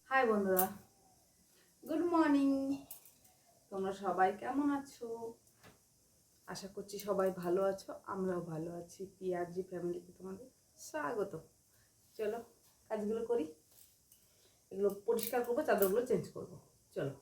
High বন্ধুরা, good morning. তোমরা সবাই কেমন আছো? আশা করছি সবাই ভালো আছো, আমরাও ভালো আছি। পিআরজি ফ্যামিলিতে তোমাদের স্বাগত। চলো কাজগুলো করি, এগুলো পরিষ্কার করবো, চাদরগুলো চেঞ্জ করবো। চলো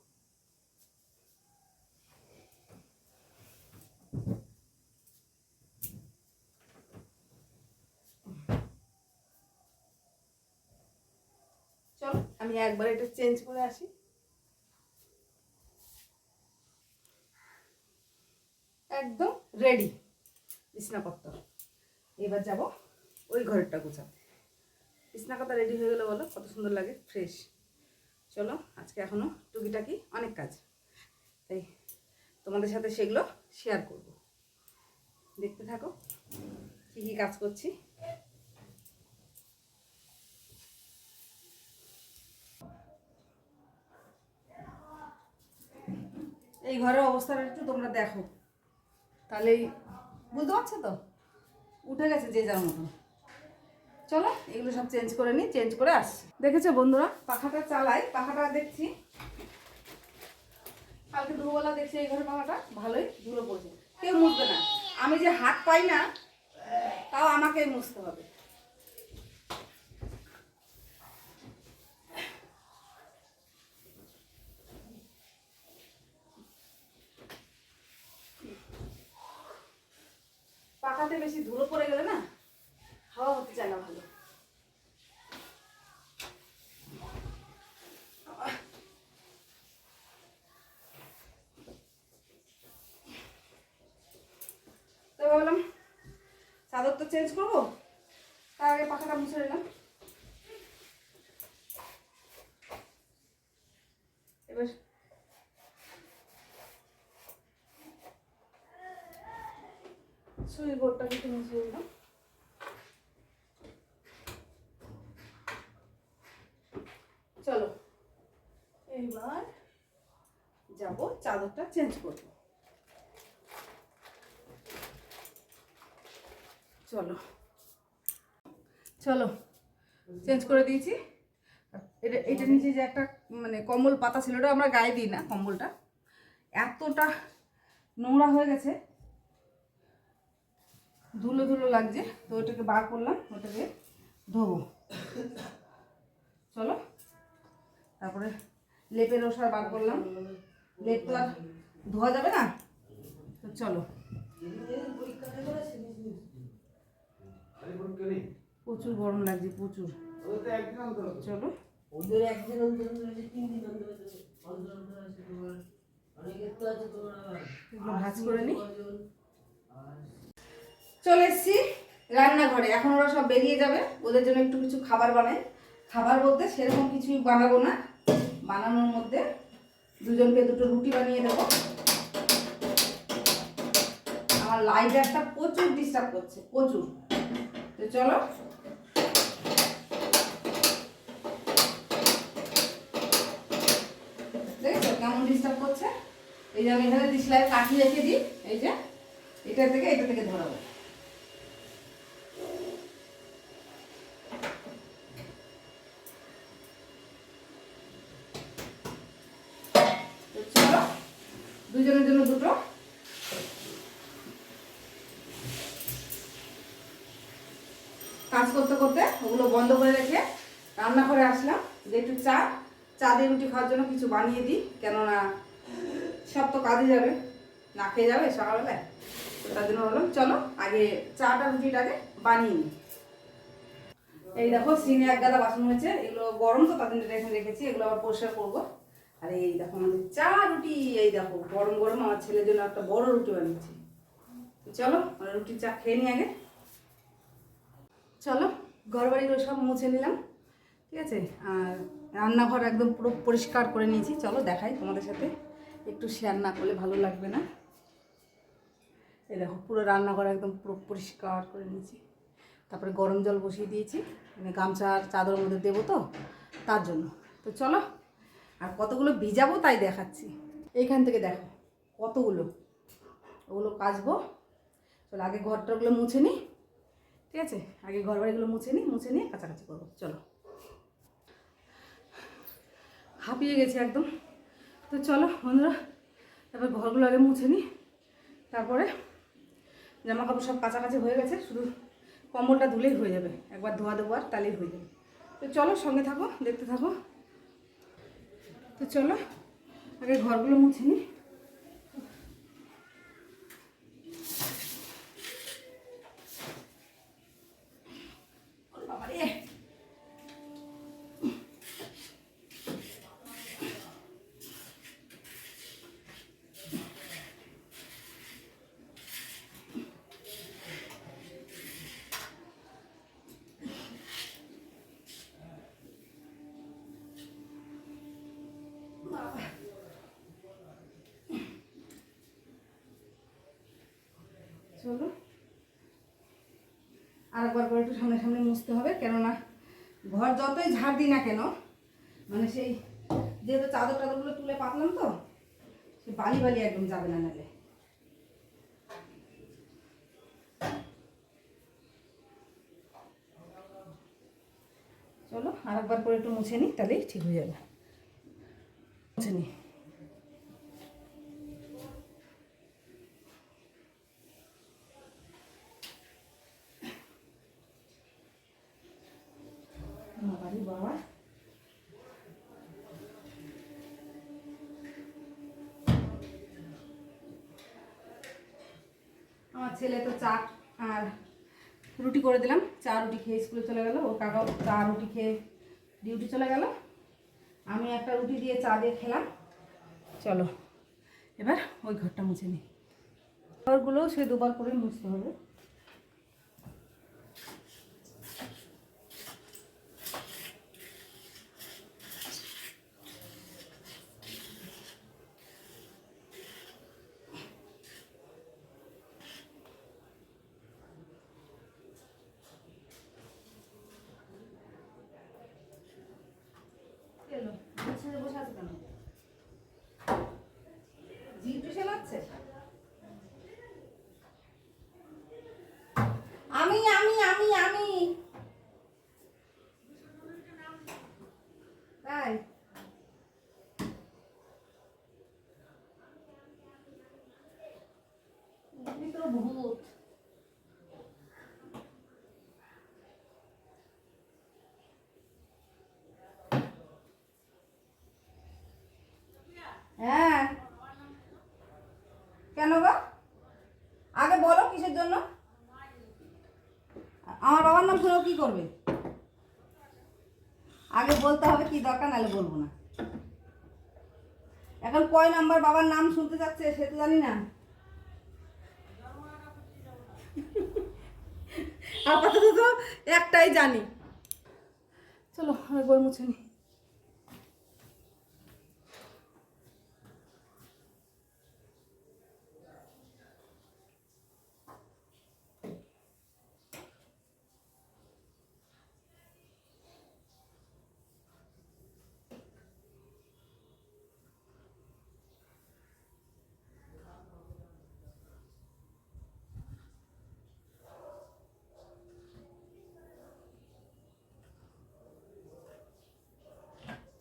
চলো আমি একবার এটা চেঞ্জ করে আসি। একদম রেডি বিছনাপত্র। এবার যাব ওই ঘরেরটা গোছাতে। বিছনা কথা রেডি হয়ে গেলে বলো কত সুন্দর লাগে, ফ্রেশ। চলো আজকে এখনো টুকিটাকি অনেক কাজ, তাই তোমাদের সাথে সেগুলো শেয়ার করব। দেখতে থাকো কী কী কাজ করছি। এই ঘরের অবস্থাটা একটু তোমরা দেখো, তাহলেই বুঝতে পারছো তো। উঠে গেছে যে যার মতন। চলো এগুলো সব চেঞ্জ করে নিই, চেঞ্জ করে আসছি। দেখেছো বন্ধুরা, পাখাটা চালাই, পাখাটা দেখছি কালকে দুপুরবেলা দেখছি এই ঘরের পাখাটা ভালোই ধুলো পড়ছে। কেউ মুছবে না, আমি যে হাত পাই না তাও আমাকেই মুছতে হবে। পাখাতে বেশি ধুলো পড়ে গেলে না হাওয়া হতে চায় না ভালো। তো ভাবলাম চাদর তো চেঞ্জ করবো, তার আগে পাখাটা মুছে নিলাম। এবার সুইচ বোর্ডটা একটু মুছে নিলাম। চলো এইবার যাব চাদরটা চেঞ্জ করবো। চলো চলো চেঞ্জ করে দিয়েছি। এটা নিচে যে একটা মানে কম্বল পাতা ছিল, ওটা আমরা গায়ে দিই না। কম্বলটা এতটা নোংরা হয়ে গেছে, ধুলো ধুলো লাগছে, তো ওটাকে বার করলাম, ওটাকে ধোবো। চলো তারপরে লেপের ওষার বার করলাম, লেপ তো আর ধোয়া যাবে না, তো চলো। প্রচুর গরম লাগছে, প্রচুর। চলো ভাজ করে নি। চলে এসছি রান্নাঘরে, এখন ওরা সব বেরিয়ে যাবে, ওদের জন্য একটু কিছু খাবার বানাই। খাবার বলতে সেরকম কিছুই বানাবো না, বানানোর মধ্যে দুজনকে দুটো রুটি বানিয়ে দেবো। আমার লাইটারটা প্রচুর ডিস্টার্ব করছে, প্রচুর। তো চলো দেখছো কেমন ডিস্টার্ব করছে। এই যে আমি এখানে ডিসলাই কাঠি রেখে দিই, এই যে এটা থেকে ধরাবো। চলো দুজনের জন্য দুটো। কাজ করতে করতে ওগুলো বন্ধ করে রেখে রান্নাঘরে আসলাম, যে একটু চা দিয়ে রুটি খাওয়ার জন্য কিছু বানিয়ে দিই, কেননা সব তো কাজে যাবে, না খেয়ে যাবে সকালবেলায়। তো তার জন্য বললাম চলো আগে চাটা রুটিটাকে বানিয়ে নিই। এই দেখো সিনে এক গাদা বাসন হয়েছে, এগুলো গরম তো তার জন্য এখানে রেখেছি, এগুলো আবার পরিষ্কার করবো। আর এই দেখো আমাদের চা রুটি, এই দেখো গরম গরম আমার ছেলের জন্য একটা বড় রুটি বানিয়েছি। চলো আমরা রুটি চা খেয়ে নিই আগে। চলো ঘর বাড়িগুলো সব মুছে নিলাম, ঠিক আছে। আর রান্নাঘর একদম পুরো পরিষ্কার করে নিয়েছি। চলো দেখাই তোমাদের সাথে, একটু শেয়ার না করলে ভালো লাগবে না। এই দেখো পুরো রান্নাঘর একদম পুরো পরিষ্কার করে নিয়েছি। তারপরে গরম জল বসিয়ে দিয়েছি, মানে গামছা আর চাদরের মধ্যে দেবো তো তার জন্য। তো চলো আর কতগুলো ভিজাবো তাই দেখাচ্ছি। এইখান থেকে দেখো কতগুলো, ওগুলো কাচবো। চলো আগে ঘরটাগুলো মুছে নিই, ঠিক আছে, আগে ঘর বাড়িগুলো মুছে নিয়ে কাছাকাছি করবো। চলো, হাঁপিয়ে গেছি একদম। তো চলো বন্ধুরা, এবার ঘরগুলো আগে মুছে নিই, তারপরে জামা কাপড় সব কাছাকাছি হয়ে গেছে, শুধু কম্বলটা ধুলেই হয়ে যাবে, একবার ধোয়া দেবো আর তাহলেই হয়ে যাবে। তো চলো সঙ্গে থাকো, দেখতে থাকো। তো চলো আগে ঘরগুলো মুছে নিই। চলো আরেকবার করে একটু সামনে সামনে মুছতে হবে, কেননা ঘর যতই ঝাড় দিই না কেন, মানে সেই যেহেতু চাদর টাদরগুলো তুলে পাতলাম তো, সে বালি বালি একদম যাবে না নালে। চলো আরেকবার করে একটু মুছে নিই, তাহলেই ঠিক হয়ে যাবে। মুছে নিই। বাবা আমার ছেলে তো চা আর রুটি করে দিলাম, চা রুটি খেয়ে স্কুলে চলে গেল, ওর কাকাও চা রুটি খেয়ে ডিউটি চলে গেল, আমি একটা রুটি দিয়ে চা দিয়ে খেলাম। চলো এবার ওই ঘরটা মুছে নিই। ঘরগুলোও সে দুবার করে মুছতে হবে। বসে আছে কেন? জিভ টিউশন আছে? আমি আমি আমি আমি তাই ভিতরে ভূত। হ্যাঁ কেন গো? আগে বলো কিসের জন্য? আমার বাবার নাম শুনেও কি করবে? আগে বলতে হবে কি দরকার, নাহলে বলবো না। এখন কয় নাম্বার বাবার নাম শুনতে যাচ্ছে সে তো জানি না। আপাতত তো একটাই জানি। চলো আমি বই মুছে নি।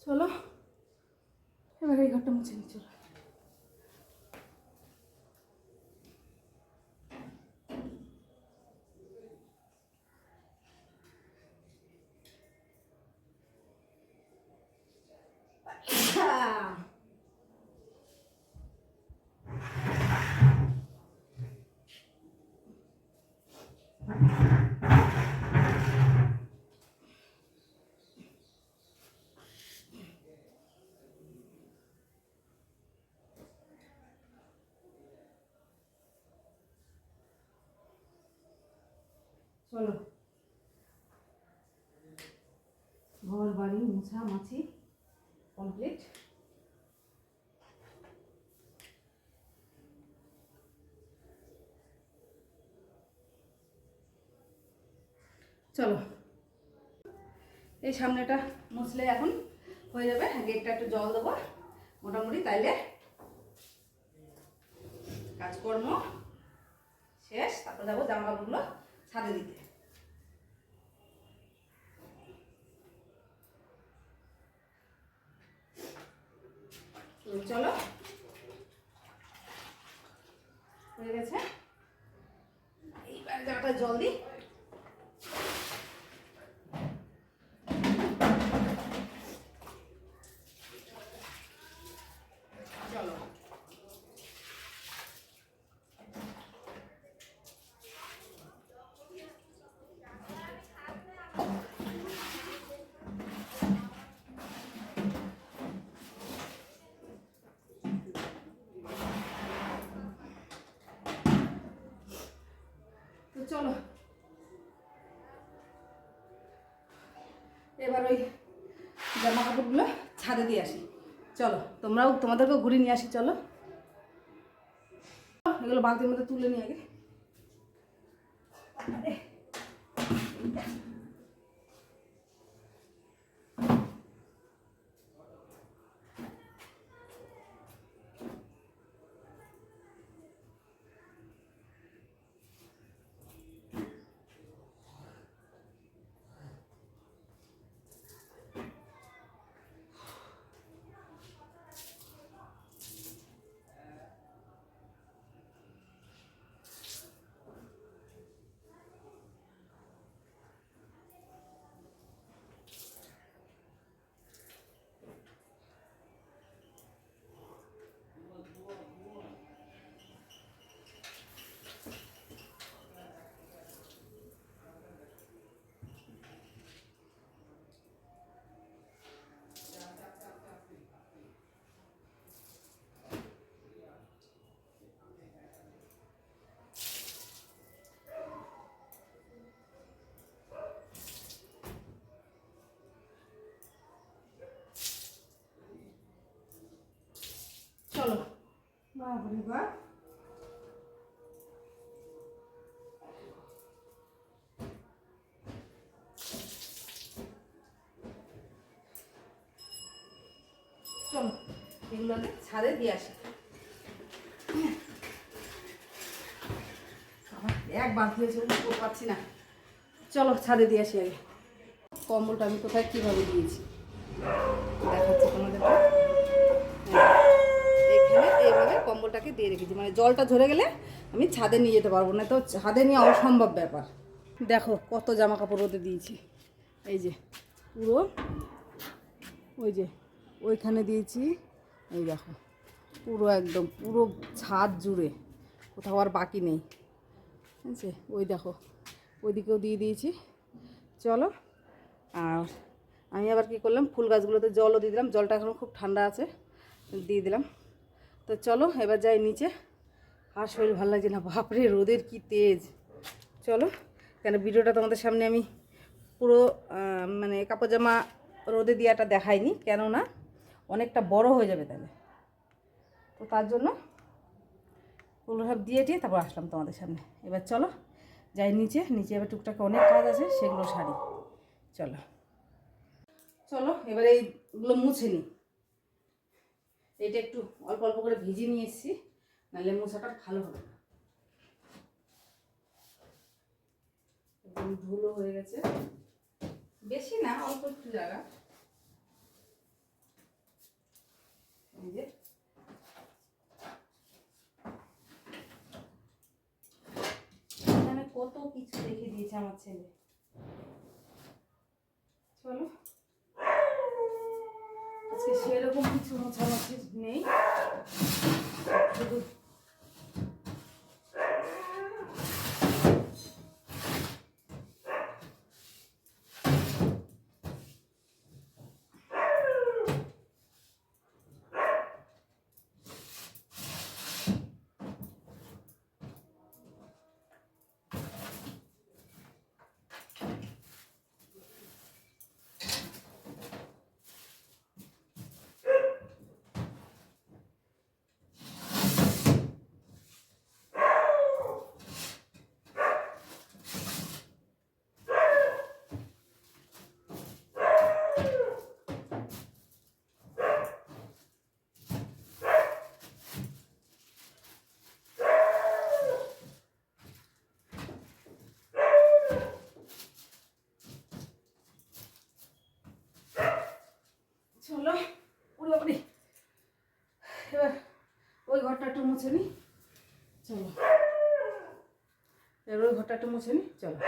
চলো এবার এই ঘরটা মুছে নি। চলো চলো ঘর বাড়ি মোছা মাছি কমপ্লিট। চলো এই সামনেটা মুছলে এখন হয়ে যাবে। গেটটা একটু জল দেবো মোটামুটি, তাইলে কাজকর্ম শেষ। তারপর যাবো জামা কাপড়গুলো ছাদে দিতে। চলো, হয়ে গেছে। এইবার জামাটা জল দিই। চলো, তো চলো এবার ওই জামা কাপড়গুলো ছাদে দিয়ে আসি। চলো, তোমাদেরকেও ঘুরে নিয়ে আসি। চলো, এগুলো বালতির মধ্যে তুলে নিয়ে আগে। চলো, বাবারে বাবা, চলো এগুলোকে ছাদে দিয়ে আসি। এক বালতি হয়েছে, উঠতে পারছি না। চলো ছাদে দিয়ে আসি আগে। কম্বলটা আমি কোথায় কীভাবে দিয়েছি দেখাচ্ছি তোমাদেরকে। এইখানে এইভাবে কম্বলটাকে দিয়ে রেখেছি, মানে জলটা ঝরে গেলে আমি ছাদে নিয়ে যেতে পারবো না, তো ছাদে নিয়ে অসম্ভব ব্যাপার। দেখো কত জামা কাপড় রোদে দিয়েছি। এই যে পুরো, ওই যে ওইখানে দিয়েছি, এই দেখো পুরো একদম পুরো ছাদ জুড়ে, কোথাও আর বাকি নেই। ঠিক আছে, ওই দেখো ওইদিকেও দিয়ে দিয়েছি। চলো, আর আমি আবার কী করলাম, ফুল গাছগুলোতে জলও দিয়ে দিলাম, জলটা এখন খুব ঠান্ডা আছে, দিয়ে দিলাম। তো চলো এবার যাই নিচে। আর শরীর ভালো লাগছে না, বাপরে রোদের কি তেজ। চলো, কেন ভিডিওটা তোমাদের সামনে আমি পুরো মানে কাপড় জামা রোদে দেওয়াটা দেখাইনি, কেননা অনেকটা বড় হয়ে যাবে তাহলে। তো তার জন্য ওগুলো সব দিয়ে তারপর আসলাম তোমাদের সামনে। এবার চলো যাই নিচে। নিচে এবার টুকটাক অনেক কাজ আছে, সেগুলো সারি। চলো চলো এবার এইগুলো মুছে নিই। এটা একটু অল্প অল্প করে ভিজিয়ে নিয়ে এসেছি, নাহলে মোছাটা ভালো হবে না। একদম ধুলো হয়ে গেছে, বেশি না, অল্প একটু জায়গা। এই যে এখানে কত কিছু রেখে দিয়েছে আমার ছেলে। চলো, আজকে সেরকম কিছু মোছামাছি নেই, শুধু চলো। ওরে বাবারে, মুছে নিই, চলো। এবার ওই ঘরটা একটু মুছে নিই, চলো।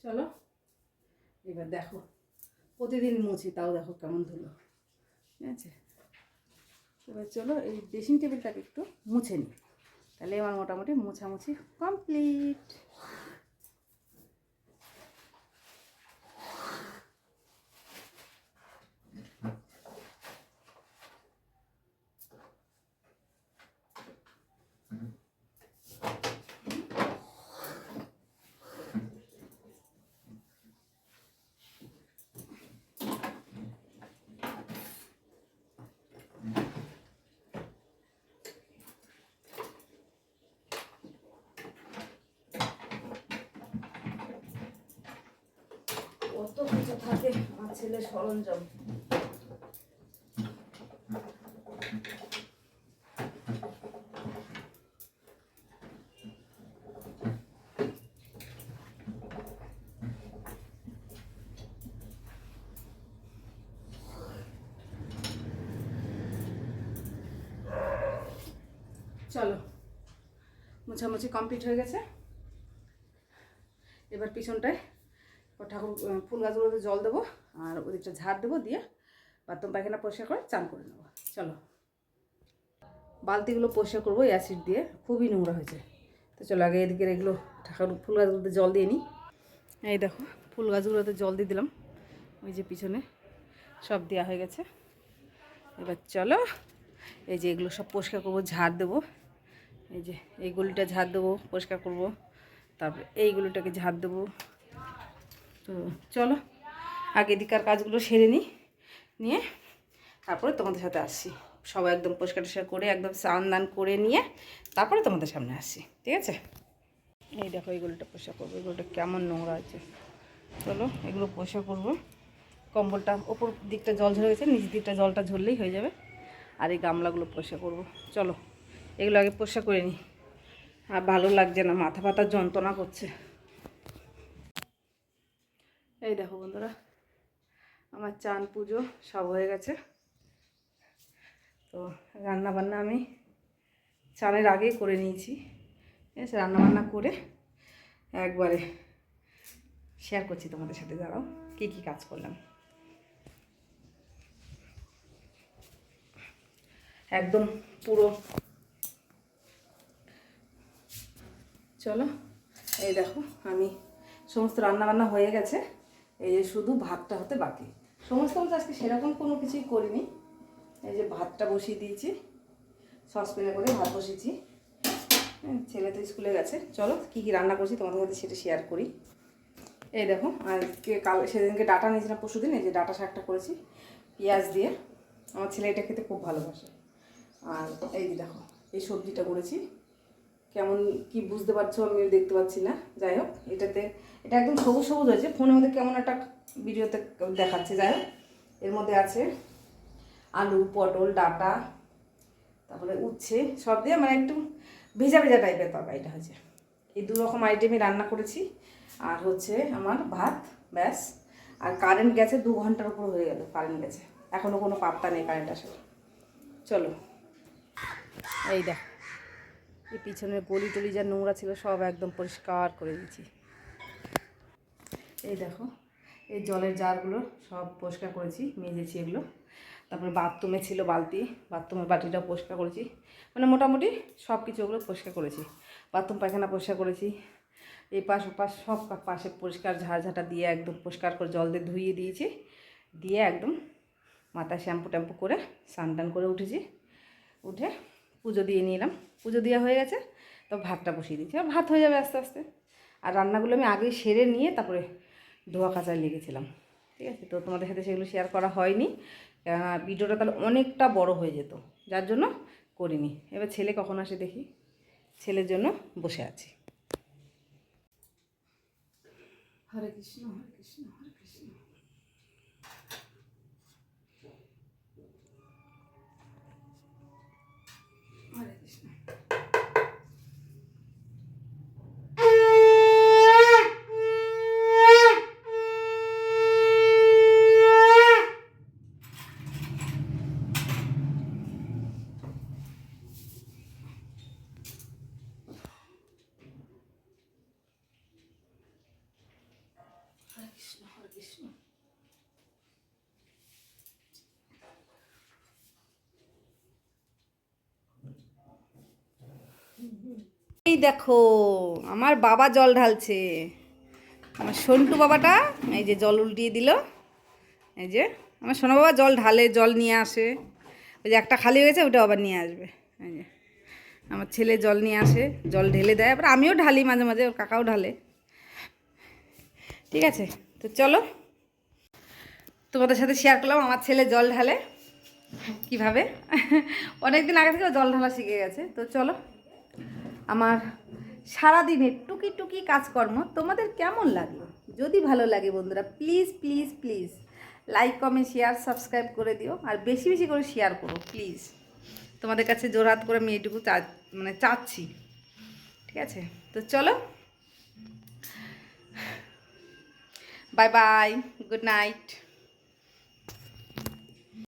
চলো, এবার দেখো, প্রতিদিন মুছি, তাও দেখো কেমন ধুলো, ঠিক আছে। এবার চলো এই ড্রেসিং টেবিলটাকে একটু মুছে নিই, তাহলে আমার মোটামুটি মোছামুছি কমপ্লিট। কত কিছু থাকে আমার ছেলের সরঞ্জাম। চলো, মোছামুছি কমপ্লিট হয়ে গেছে। এবার পিছনটায় ঠাকুর ফুল গাছগুলোতে জল দেবো, আর ওদিকটা ঝাড় দেবো, দিয়ে বাথরুম পায়খানা পরিষ্কার করে চান করে নেবো। চলো, বালতিগুলো পরিষ্কার করবো অ্যাসিড দিয়ে, খুবই নোংরা হয়েছে। তো চলো আগে এদিকে এগুলো ঠাকুর ফুল গাছগুলোতে জল দিয়ে নিই। এই দেখো, ফুল গাছগুলোতে জল দিয়ে দিলাম, ওই যে পিছনে সব দেওয়া হয়ে গেছে। এবার চলো এই যে এগুলো সব পরিষ্কার করবো, ঝাড় দেবো। এই যে এই গলিটা ঝাড় দেবো, পরিষ্কার করবো, তারপরে এইগুলোটাকে ঝাড় দেবো। তো চলো আগে এদিকার কাজগুলো সেরে নিই, নিয়ে তারপরে তোমাদের সাথে আসছি। সবাই একদম পরিষ্কার টরিষ্কার করে একদম স্নান দান করে নিয়ে তারপরে তোমাদের সামনে আসছি, ঠিক আছে। এই দেখো এইগুলোটা পরিষ্কার করবো, এগুলোটা কেমন নোংরা আছে। চলো এগুলো পরিষ্কার করবো। কম্বলটা ওপর দিকটা জল ঝরে গেছে, নিচ দিকটা জলটা ঝরলেই হয়ে যাবে। আর এই গামলাগুলো পরিষ্কার করবো। চলো এগুলো আগে পরিষ্কার করে নিই, আর ভালো লাগছে না, মাথা ব্যথা যন্ত্রণা করছে। এই দেখো বন্ধুরা, আমার চান পুজো সব হয়ে গেছে। তো রান্নাবান্না আমি চানের আগেই করে নিয়েছি, ঠিক আছে। রান্নাবান্না করে একবারে শেয়ার করছি তোমাদের সাথে, দাঁড়াও কী কী কাজ করলাম। একদম পুরো চলো এই দেখো, আমি সমস্ত রান্নাবান্না হয়ে গেছে। এই যে শুধু ভাতটা হতে বাকি, সমস্ত বলতে আজকে সেরকম কোনো কিছুই করিনি। এই যে ভাতটা বসিয়ে দিয়েছি, সসপ্যানে করে ভাত বসিয়েছি। ছেলে তো স্কুলে গেছে। চলো কী কী রান্না করছি তোমাদের সাথে সেটা শেয়ার করি। এই দেখো, আজকে সেদিনকে ডাটা নিয়েছিলাম পরশুদিন, এই যে ডাটা শাকটা করেছি পেঁয়াজ দিয়ে। আমার ছেলে এটা খেতে খুব ভালোবাসে। আর এই যে দেখো এই সবজিটা করেছি, কেমন কি বুঝতে পারছো আমি দেখতে পাচ্ছি না, যাই হোক এটা একদম সবুজ সবুজ হয়েছে, ফোনের মধ্যে কেমন একটা ভিডিওতে দেখাচ্ছে। যাই হোক এর মধ্যে আছে আলু, পটল, ডাঁটা, তারপরে উচ্ছে সব দিয়ে মানে একটু ভেজা ভেজা টাইপের তরকারিটা হয়েছে। এই দু রকম আইটেমই রান্না করেছি। আর হচ্ছে আমার ভাত, ব্যাস। আর কারেন্ট গেছে 2 ঘন্টার উপর হয়ে গেল, কারেন্ট গেছে, এখনও কোনো পাত্তা নেই কারেন্ট আসার। চলো এই দেখ, এই পিছনের গলি টলি যা নোংরা ছিল সব একদম পরিষ্কার করে দিয়েছি। এই দেখো এই জলের জারগুলো সব পরিষ্কার করেছি, মেজেছি এগুলো। তারপরে বাথরুমে ছিল বালতি, বাথরুমের বাটিটাও পরিষ্কার করেছি। মানে মোটামুটি সব কিছু ওগুলো পরিষ্কার করেছি। বাথরুম পায়খানা পরিষ্কার করেছি, এই পাশ ওপাশ সব পাশে পরিষ্কার ঝাড়ঝাঁটা দিয়ে একদম পরিষ্কার করে জল দিয়ে ধুইয়ে দিয়েছি। দিয়ে একদম মাথায় শ্যাম্পু ট্যাম্পু করে স্নান টান করে উঠেছি, উঠে পুজো দিয়ে নিলাম। পুজো দেওয়া হয়ে গেছে, তো ভাতটা বসিয়ে দিচ্ছি, আর ভাত হয়ে যাবে আস্তে আস্তে। আর রান্নাগুলো আমি আগেই সেরে নিয়ে তারপরে ধোয়া কাচায় লেগেছিলাম, ঠিক আছে। তো তোমাদের সাথে সেগুলো শেয়ার করা হয়নি, কেননা ভিডিওটা তাহলে অনেকটা বড় হয়ে যেত, যার জন্য করিনি। এবার ছেলে কখন আসে দেখি, ছেলের জন্য বসে আছি। হরে কৃষ্ণ হরে কৃষ্ণ হরে কৃষ্ণ। হরে কৃষ্ণ। হরে কৃষ্ণ হরে কৃষ্ণ। এই দেখো আমার বাবা জল ঢালছে, আমার সন্টু বাবাটা এই যে জল উল্টিয়ে দিল। এই যে আমার সোনা বাবা জল ঢালে, জল নিয়ে আসে, ওই যে একটা খালি হয়েছে ওটা আবার নিয়ে আসবে। এই যে আমার ছেলে জল নিয়ে আসে, জল ঢেলে দেয়, আবার আমিও ঢালি মাঝে মাঝে, ওর কাকাও ঢালে, ঠিক আছে। তো চলো তোমাদের সাথে শেয়ার করলাম আমার ছেলে জল ঢালে কীভাবে। অনেক দিন আগে থেকে ও জল ঢালা শিখে গেছে। তো চলো, আমার সারাদিনের টুকি টুকি কাজকর্ম তোমাদের কেমন লাগলো? যদি ভালো লাগে বন্ধুরা please please please like comment share subscribe করে দিও, আর বেশি বেশি করে শেয়ার করো প্লিজ। তোমাদের কাছে জোরহাত করে আমি এইটুকু চাচ্ছি, ঠিক আছে। তো চলো, বাই বাই, গুড নাইট।